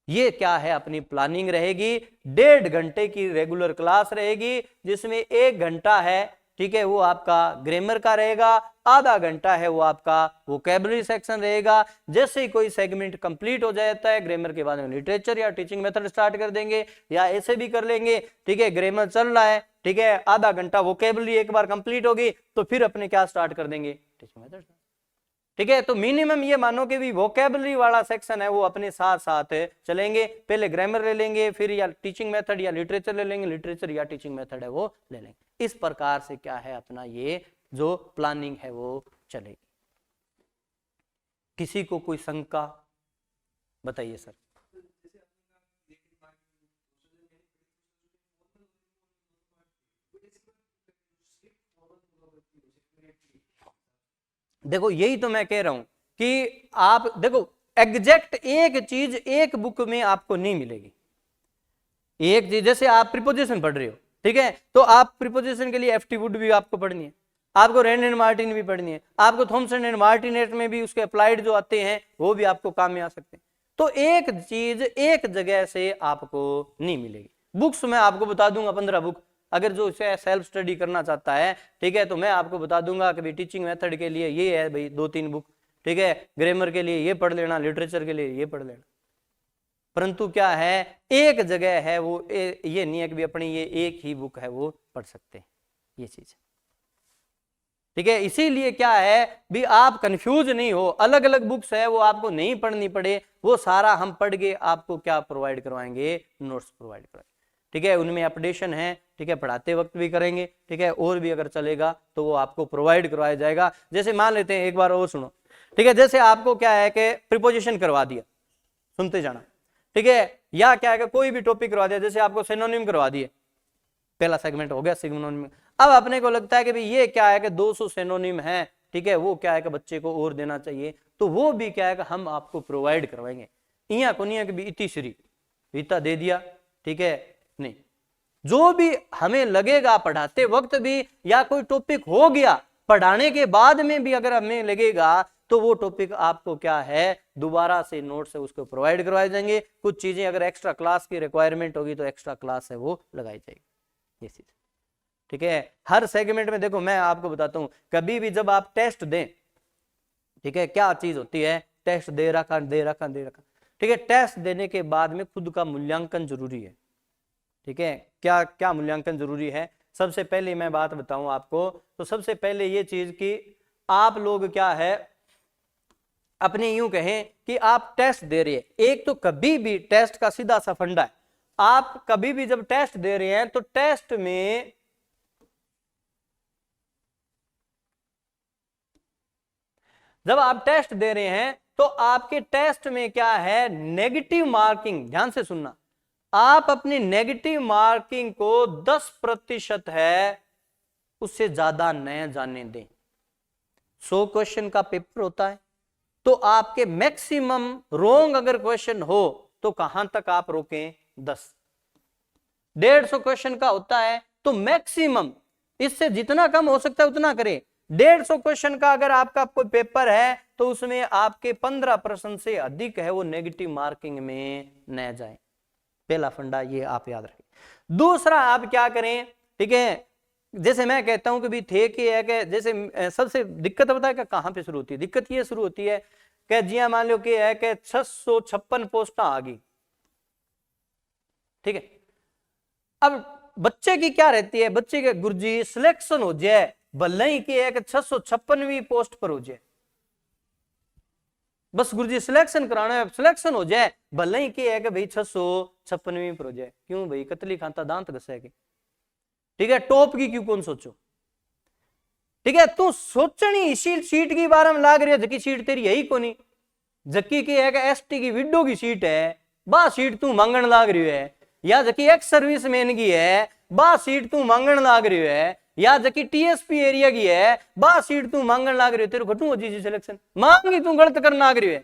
ये क्या है, अपनी प्लानिंग रहेगी। 1.5 घंटे की रेगुलर क्लास रहेगी, जिसमें 1 घंटा है, ठीक है, वो आपका ग्रामर का रहेगा, आधा घंटा है वो आपका वोकैबुलरी सेक्शन रहेगा। जैसे ही कोई सेगमेंट कंप्लीट हो जाता है, ग्रामर के बाद में लिटरेचर या टीचिंग मेथड स्टार्ट कर देंगे, या ऐसे भी कर लेंगे, ठीक है, ग्रामर चल रहा है, ठीक है, आधा घंटा वोकैबुलरी एक बार कंप्लीट होगी तो फिर अपने क्या स्टार्ट कर देंगे, टीचिंग मेथड। ठीक है, तो मिनिमम ये मानो कि भी वोकैबुलरी वाला सेक्शन है वो अपने साथ साथ चलेंगे। पहले ग्रामर ले लेंगे, फिर या टीचिंग मेथड या लिटरेचर ले लेंगे, लिटरेचर या टीचिंग मेथड है वो ले लेंगे। इस प्रकार से क्या है, अपना ये जो प्लानिंग है वो चलेगी। किसी को कोई शंका बताइए सर। देखो यही तो मैं कह रहा हूं कि आप देखो एग्जैक्ट एक चीज एक बुक में आपको नहीं मिलेगी। एक चीज, जैसे आप प्रीपोजिशन पढ़ रहे हो, ठीक है, तो आप प्रीपोजिशन के लिए एफटी वुड भी आपको पढ़नी है, आपको रैंड एंड मार्टिन भी पढ़नी है, आपको थॉमसन एंड मार्टिनेट में भी उसके अप्लाइड जो आते हैं वो भी आपको काम में आ सकते हैं। तो एक चीज एक जगह से आपको नहीं मिलेगी। बुक्स मैं आपको बता दूंगा 15 बुक, अगर जो इसे सेल्फ स्टडी करना चाहता है, ठीक है, तो मैं आपको बता दूंगा कि भाई टीचिंग मेथड के लिए ये है भाई 2-3 बुक, ठीक है, ग्रामर के लिए ये पढ़ लेना, लिटरेचर के लिए ये पढ़ लेना। परंतु क्या है, एक जगह है वो ये नहीं है कि अपनी ये एक ही बुक है वो पढ़ सकते हैं, ये चीज। ठीक है, इसीलिए क्या है भी आप कंफ्यूज नहीं हो, अलग अलग बुक्स है वो आपको नहीं पढ़नी पड़े, वो सारा हम पढ़ के आपको क्या प्रोवाइड करवाएंगे, नोट्स प्रोवाइड करवाएंगे। ठीक है, उनमें अपडेशन है, ठीक है, पढ़ाते वक्त भी करेंगे, ठीक है, और भी अगर चलेगा तो वो आपको प्रोवाइड करवाया जाएगा। जैसे मान लेते हैं, एक बार और सुनो, ठीक है, जैसे आपको क्या है कि प्रीपोजिशन करवा दिया, सुनते जाना, ठीक है, या क्या है कि कोई भी टॉपिक करवा दिया, जैसे आपको सिनोनिम करवा दिए, पहला सेगमेंट हो गया सिनोनिम। अब अपने को लगता है कि भाई ये क्या है कि 200 सिनोनिम है, ठीक है, वो क्या है कि बच्चे को और देना चाहिए, तो वो भी क्या है कि हम आपको प्रोवाइड करवाएंगे। इया को नहीं है कि भी इति श्री इतना दे दिया, ठीक है, नहीं, जो भी हमें लगेगा पढ़ाते वक्त भी, या कोई टॉपिक हो गया पढ़ाने के बाद में भी अगर हमें लगेगा, तो वो टॉपिक आपको क्या है दोबारा से नोट से उसको प्रोवाइड करवाए जाएंगे। कुछ चीजें अगर एक्स्ट्रा क्लास की रिक्वायरमेंट होगी तो एक्स्ट्रा क्लास है वो लगाई जाएगी, ये चीज। ठीक है, हर सेगमेंट में देखो मैं आपको बताता हूं, कभी भी जब आप टेस्ट दें, ठीक है, क्या चीज होती है, टेस्ट दे रखा, ठीक है, टेस्ट देने के बाद में खुद का मूल्यांकन जरूरी है। ठीक है, क्या क्या मूल्यांकन जरूरी है, सबसे पहले मैं बात बताऊं आपको, तो सबसे पहले ये चीज कि आप लोग क्या है अपने यूं कहें कि आप टेस्ट दे रहे हैं, एक तो कभी भी टेस्ट का सीधा सा फंडा है, आप कभी भी जब टेस्ट दे रहे हैं तो टेस्ट में जब आप टेस्ट दे रहे हैं तो आपके टेस्ट में क्या है, नेगेटिव मार्किंग, ध्यान से सुनना, आप अपनी नेगेटिव मार्किंग को 10% है उससे ज्यादा न जाने दें। 100 क्वेश्चन का पेपर होता है तो आपके मैक्सिमम रोंग अगर क्वेश्चन हो तो कहां तक आप रोकें? 10। 150 क्वेश्चन का होता है तो मैक्सिमम, इससे जितना कम हो सकता है उतना करें। 150 क्वेश्चन का अगर आपका कोई पेपर है तो उसमें आपके 15% से अधिक है वो नेगेटिव मार्किंग में न जाए। पहला फंडा ये आप याद रखें। दूसरा आप क्या करें, ठीक है, जैसे मैं कहता हूं कि भी थे कि है कि जैसे सबसे दिक्कत पता है कि कहां पे शुरू होती है? दिक्कत ये शुरू होती है कि जी मान लो कि है कि 656 पोस्टा आ गई, ठीक है। अब बच्चे की क्या रहती है, बच्चे के गुरुजी सिलेक्शन हो जाए, भले ही की है कि 656वीं पोस्ट पर हो जाए, बस गुरुजी सिलेक्शन कराना है, सिलेक्शन हो जाए, भले ही की है कि भाई 656वीं पर हो जाए। क्यों भाई? कतली खाता दांत घसेगी, ठीक है। टॉप की क्यों कौन सोचो, ठीक है। तू सोचनी सीट की बारे में लाग रही है, जकी सीट तेरी यही कोनी, जकी की है कि एसटी की विडो की सीट है, बा सीट तू मांगण लाग रही है, या जकी एक्स सर्विस मैन की है बा सीट तू मांगण लाग रही है, या जकी टीएसपी एरिया की है बा सीट तू मांगण लाग रही है। तेरे घटू हो जी सिलेक्शन मांगी तू गलत करना लाग रही है,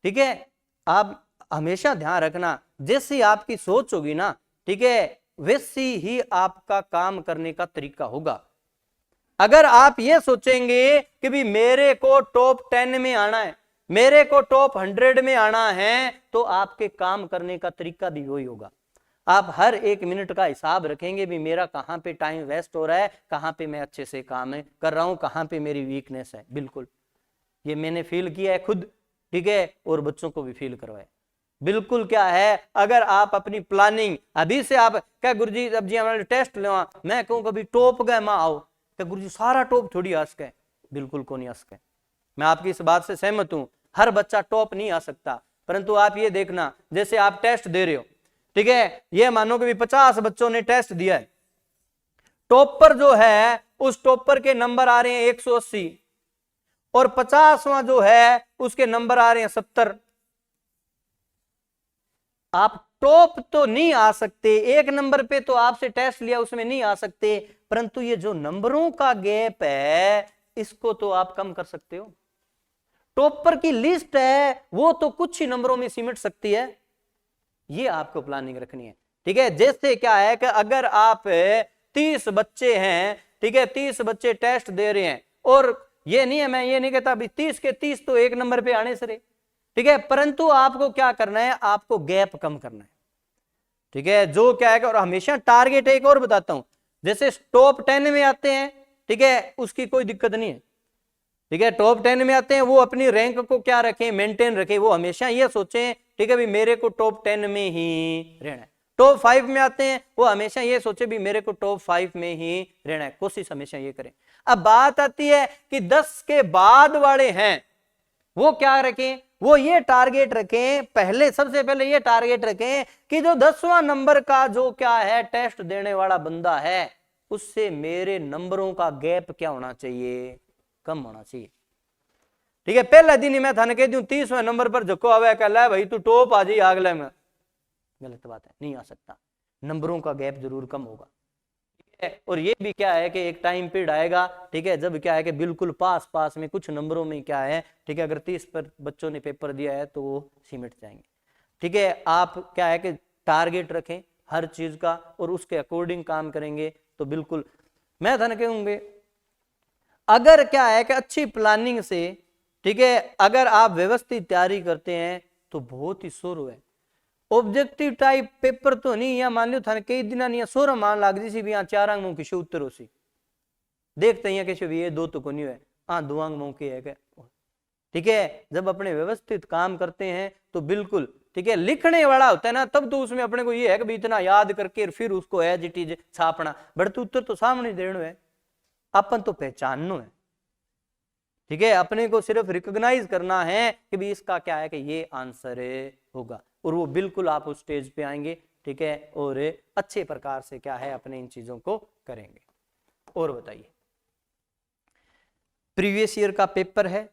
ठीक है। आप हमेशा ध्यान रखना, जैसी आपकी सोच होगी ना, ठीक है, वैसी ही आपका काम करने का तरीका होगा। अगर आप ये सोचेंगे कि भी मेरे को टॉप 10 में आना है, मेरे को टॉप 100 में आना है, तो आपके काम करने का तरीका भी वही होगा। आप हर 1 मिनट का हिसाब रखेंगे भी मेरा कहां पे टाइम वेस्ट हो रहा है, कहां पे मैं अच्छे से काम कर रहा हूं, कहां पे मेरी वीकनेस है। बिल्कुल ये मैंने फील किया है खुद, ठीक है, और बच्चों को भी फील करवाया। बिल्कुल क्या है, अगर आप अपनी प्लानिंग अभी से आप क्या गुरुजी अब जी हमारे टेस्ट ले, मैं कहूं कभी टॉप गए मां आओ, क्या गुरुजी सारा टॉप थोड़ी आ सके? बिल्कुल को नहीं आ सके। मैं आपकी इस बात से सहमत हूं, हर बच्चा टॉप नहीं आ सकता, परंतु आप ये देखना जैसे आप टेस्ट दे रहे हो, ठीक है, ये मानो कि 50 बच्चों ने टेस्ट दिया है, टॉपर जो है उस टॉपर के नंबर आ रहे हैं 180 और 50वां जो है उसके नंबर आ रहे हैं 70। आप टॉप तो नहीं आ सकते, 1 नंबर पे तो आपसे टेस्ट लिया उसमें नहीं आ सकते, परंतु ये जो नंबरों का गैप है इसको तो आप कम कर सकते हो। टॉपर की लिस्ट है वो तो कुछ ही नंबरों में सिमट सकती है, ये आपको प्लानिंग रखनी है, ठीक है। जैसे क्या है कि अगर आप 30 बच्चे हैं, ठीक है, 30 बच्चे टेस्ट दे रहे हैं, और ये नहीं है, मैं ये नहीं कहता अभी 30 के 30 तो 1 नंबर पे आने से, ठीक है, परंतु आपको क्या करना है, आपको गैप कम करना है, ठीक है। जो क्या है और हमेशा टारगेट एक और बताता हूं, जैसे टॉप 10 में आते हैं, ठीक है, उसकी कोई दिक्कत नहीं है, ठीक है, टॉप 10 में आते हैं वो अपनी रैंक को क्या रखें, मेंटेन रखें, वो हमेशा ये सोचें, ठीक है, भी मेरे को टॉप 10 में ही रहना है। टॉप 5 में आते हैं वो हमेशा ये सोचे भी मेरे को टॉप 5 में ही रहना है, कोशिश हमेशा ये करें। अब बात आती है कि 10 के बाद वाले हैं, वो क्या रखें, वो ये टारगेट रखें, पहले सबसे पहले ये टारगेट रखें कि जो 10वां नंबर का जो क्या है टेस्ट देने वाला बंदा है उससे मेरे नंबरों का गैप क्या होना चाहिए, कम होना चाहिए, ठीक है। पहला दिन ही मैं थाने कह दूं 30वें नंबर पर झको आवे कह ले भाई तू टॉप आ जाइए अगले में, गलत बात है, नहीं आ सकता, नंबरों का गैप जरूर कम होगा, ठीक है। और ये भी क्या है कि एक टाइम पीरियड आएगा, ठीक है, जब क्या है कि बिल्कुल पास पास में कुछ नंबरों में क्या है, ठीक है, अगर 30 पर बच्चों ने पेपर दिया है तो वो सिमट जाएंगे, ठीक है। आप क्या है कि टारगेट रखें हर चीज का और उसके अकॉर्डिंग काम करेंगे तो बिल्कुल मैं धन कहूंगे। अगर क्या है कि अच्छी प्लानिंग से, ठीक है, अगर आप व्यवस्थित तैयारी करते हैं तो बहुत ही शुरू है। ऑब्जेक्टिव टाइप पेपर तो नहीं, या मान लो था कई दिन नहीं सोर मान लाग जी भी यहाँ 4 अंक किसी उत्तर हो सी देखते हैं कैसे भी ये 2 तो को नहीं है, हाँ 2 अंक मौके है क्या, ठीक है। जब अपने व्यवस्थित काम करते हैं तो बिल्कुल, ठीक है, लिखने वाला होता है ना तब तो उसमें अपने को ये है कि भाई इतना याद करके फिर उसको एज इट इज छापना, बढ़ते उत्तर तो सामने देना है, अपन तो पहचानना है, ठीक है, अपने को सिर्फ रिकॉग्नाइज करना है कि भी इसका क्या है कि ये आंसर होगा, और वो बिल्कुल आप उस स्टेज पे आएंगे, ठीक है, और अच्छे प्रकार से क्या है अपने इन चीजों को करेंगे। और बताइए, प्रीवियस ईयर का पेपर है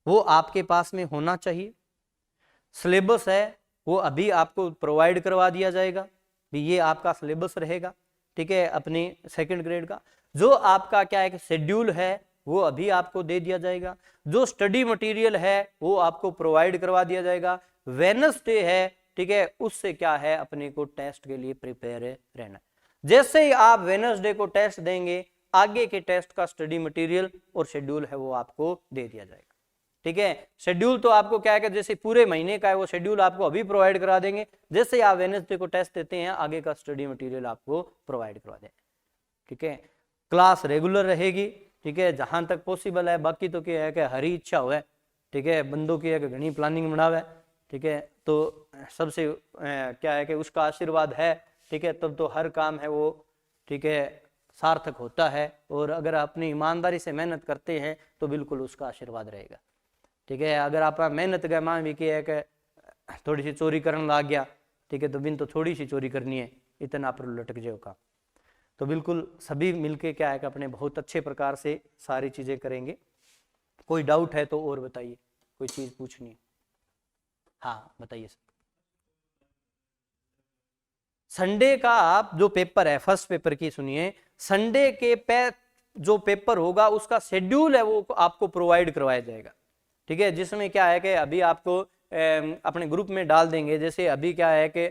वो आपके पास में होना चाहिए, सिलेबस है वो अभी आपको प्रोवाइड करवा दिया जाएगा, भी ये आपका सिलेबस रहेगा, ठीक है, अपनी सेकंड ग्रेड का। जो आपका क्या है कि शेड्यूल है वो अभी आपको दे दिया जाएगा। जो स्टडी मटेरियल है वो आपको प्रोवाइड करवा दिया जाएगा। वेडनेसडे है, ठीक है, उससे क्या है अपने को टेस्ट के लिए प्रिपेयर रहना। जैसे ही आप वेडनेसडे को टेस्ट देंगे, आगे के टेस्ट का स्टडी मटेरियल और शेड्यूल है वो आपको दे दिया जाएगा, ठीक है। शेड्यूल तो आपको क्या है कि जैसे पूरे महीने का है वो शेड्यूल आपको अभी प्रोवाइड करा देंगे। जैसे आप वेडनेसडे को टेस्ट देते हैं, आगे का स्टडी मटेरियल आपको प्रोवाइड करवा देंगे, ठीक है। क्लास रेगुलर रहेगी, ठीक है, जहां तक पॉसिबल है। बाकी तो क्या है कि हरी इच्छा हो, ठीक है, बंदों की एक घनी प्लानिंग बनावे, ठीक है, तो सबसे क्या है कि उसका आशीर्वाद है, ठीक है, तब तो हर काम है वो, ठीक है, सार्थक होता है। और अगर अपनी ईमानदारी से मेहनत करते हैं तो बिल्कुल उसका आशीर्वाद रहेगा, ठीक है। अगर आप मेहनत का मान भी किया है कि थोड़ी सी चोरी करने लग गया, ठीक है, तो बिन तो थोड़ी सी चोरी करनी है, इतना पर लटक जाओ का। तो बिल्कुल सभी मिलके क्या है कि अपने बहुत अच्छे प्रकार से सारी चीजें करेंगे। कोई डाउट है तो और बताइए, कोई चीज पूछनी है? हाँ बताइए सर। संडे का आप जो पेपर है, फर्स्ट पेपर की सुनिए, संडे के जो पेपर होगा उसका शेड्यूल है वो आपको प्रोवाइड करवाया जाएगा, ठीक है। जिसमें क्या है कि अभी आपको अपने ग्रुप में डाल देंगे। जैसे अभी क्या है कि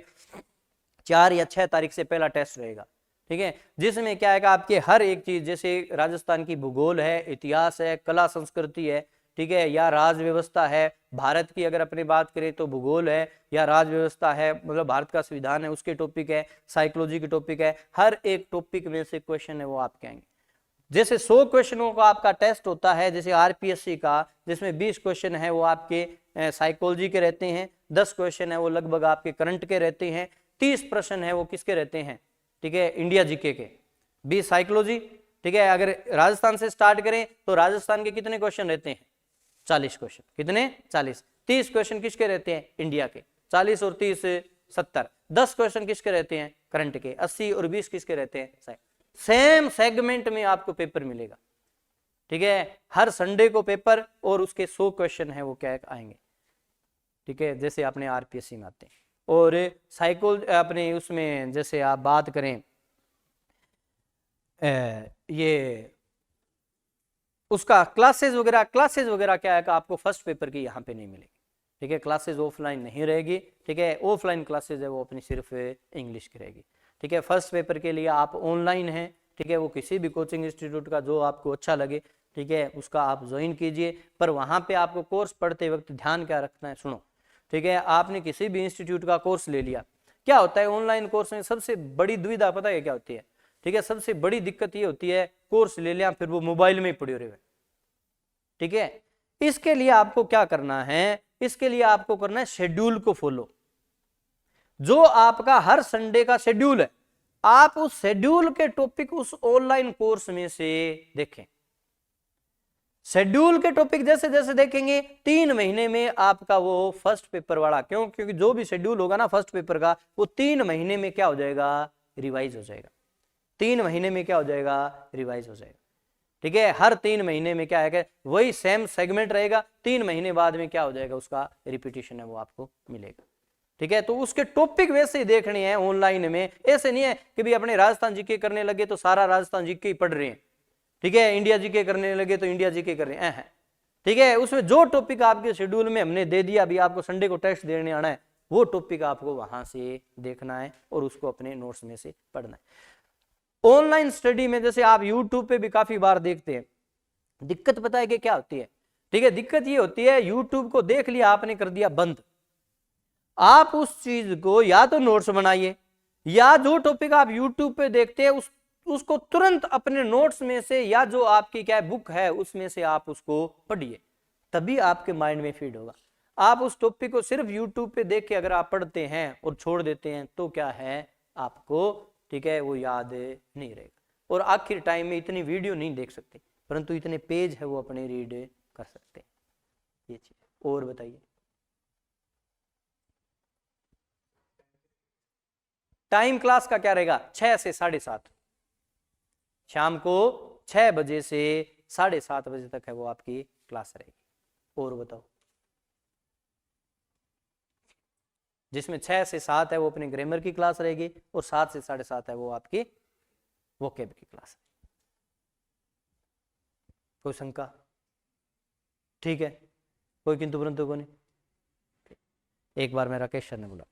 4 या 6 तारीख से पहला टेस्ट रहेगा, ठीक है, जिसमें क्या है कि आपके हर एक चीज, जैसे राजस्थान की भूगोल है, इतिहास है, कला संस्कृति है, ठीक है, या राज व्यवस्था है, भारत की अगर अपनी बात करें तो भूगोल है या राज व्यवस्था है, मतलब भारत का संविधान है उसके टॉपिक है, साइकोलॉजी के टॉपिक है, हर एक टॉपिक में से क्वेश्चन है वो आपके आएंगे। जैसे 100 क्वेश्चनों का आपका टेस्ट होता है, जैसे आरपीएससी का, जिसमें 20 क्वेश्चन है वो आपके साइकोलॉजी के रहते हैं, 10 क्वेश्चन है वो लगभग आपके करंट के रहते हैं, 30 प्रश्न है वो किसके रहते हैं, ठीक है, इंडिया जीके के, 20 साइकोलॉजी, ठीक है। अगर राजस्थान से स्टार्ट करें तो राजस्थान के कितने क्वेश्चन रहते हैं? 40 क्वेश्चन। कितने? 40। 30 क्वेश्चन किसके रहते हैं? इंडिया के। 40 और 30 70। 10 क्वेश्चन किसके रहते हैं? करंट के। 80 और 20 किसके रहते हैं? सेम सेगमेंट में आपको पेपर मिलेगा, ठीक है। हर संडे को पेपर और उसके 100 क्वेश्चन है वो क्या आएंगे, ठीक है, जैसे अपने आरपीएससी में आते हैं। और अपने उसमें जैसे आप बात करें ये उसका क्लासेस वगैरह क्या है कि आपको फर्स्ट पेपर की यहाँ पे नहीं मिलेगी, ठीक है। क्लासेस ऑफलाइन नहीं रहेगी, ठीक है, ऑफलाइन क्लासेस है वो अपनी सिर्फ इंग्लिश की रहेगी, ठीक है। फर्स्ट पेपर के लिए आप ऑनलाइन है, ठीक है, वो किसी भी कोचिंग इंस्टीट्यूट का जो आपको अच्छा लगे, ठीक है, उसका आप ज्वाइन कीजिए। पर वहाँ पे आपको कोर्स पढ़ते वक्त ध्यान क्या रखना है, सुनो, ठीक है। आपने किसी भी इंस्टीट्यूट का कोर्स ले लिया, क्या होता है ऑनलाइन कोर्स में सबसे बड़ी दुविधा पता है क्या होती है, ठीक है, सबसे बड़ी दिक्कत ये होती है कोर्स ले लिया फिर वो मोबाइल में ही पड़े रहे, ठीक है। इसके लिए आपको क्या करना है, इसके लिए आपको करना है शेड्यूल को फॉलो। जो आपका हर संडे का शेड्यूल है, आप उस शेड्यूल के टॉपिक उस ऑनलाइन कोर्स में से देखें। शेड्यूल के टॉपिक जैसे जैसे देखेंगे 3 महीने में आपका वो फर्स्ट पेपर वाला, क्योंकि जो भी शेड्यूल होगा ना फर्स्ट पेपर का, वो 3 महीने में क्या हो जाएगा, रिवाइज हो जाएगा। 3 महीने में क्या हो जाएगा, रिवाइज हो जाएगा, ठीक है। हर 3 महीने में क्या है, वही सेम सेगमेंट रहेगा, 3 महीने बाद में क्या हो जाएगा, उसका रिपीटिशन है वो आपको मिलेगा, ठीक है। तो उसके टॉपिक वैसे ही देखने हैं ऑनलाइन में। ऐसे नहीं है कि भी अपने राजस्थान जीके करने लगे तो सारा राजस्थान जीके ही पढ़ रहे हैं, ठीक है, इंडिया जीके करने लगे तो इंडिया जीके कर रहे हैं, ठीक है। उसमें जो टॉपिक आपके शेड्यूल में हमने दे दिया, अभी आपको संडे को टेस्ट देने आना है, वो टॉपिक आपको वहां से देखना है और उसको अपने नोट्स में से पढ़ना है। ऑनलाइन स्टडी में जैसे आप यूट्यूब पे भी काफी बार देखते हैं, दिक्कत पता है कि क्या होती है, ठीक है, दिक्कत ये होती है यूट्यूब को देख लिया आपने, कर दिया बंद। आप उस चीज को या तो नोट्स बनाइए, या जो टॉपिक आप यूट्यूब पे देखते हैं उसको तुरंत अपने नोट्स में से या जो आपकी क्या बुक है उसमें से आप उसको पढ़िए, तभी आपके माइंड में फीड होगा। आप उस टॉपिक को सिर्फ यूट्यूब पे देख के अगर आप पढ़ते हैं और छोड़ देते हैं तो क्या है आपको, ठीक है, वो याद नहीं रहेगा। और आखिर टाइम में इतनी वीडियो नहीं देख सकते, परंतु इतने पेज है वो अपने रीड कर सकते हैं, ये चीज। और बताइए, टाइम क्लास का क्या रहेगा? 6 से 7:30 शाम को 6 बजे से 7:30 बजे तक है वो आपकी क्लास रहेगी। और बताओ, जिसमें 6 से 7 है वो अपनी ग्रामर की क्लास रहेगी और 7 से 7:30 है वो आपकी वोकैब की क्लास। कोई शंका? ठीक है, कोई किंतु परंतु को नहीं। एक बार मैं राकेश सर ने बोला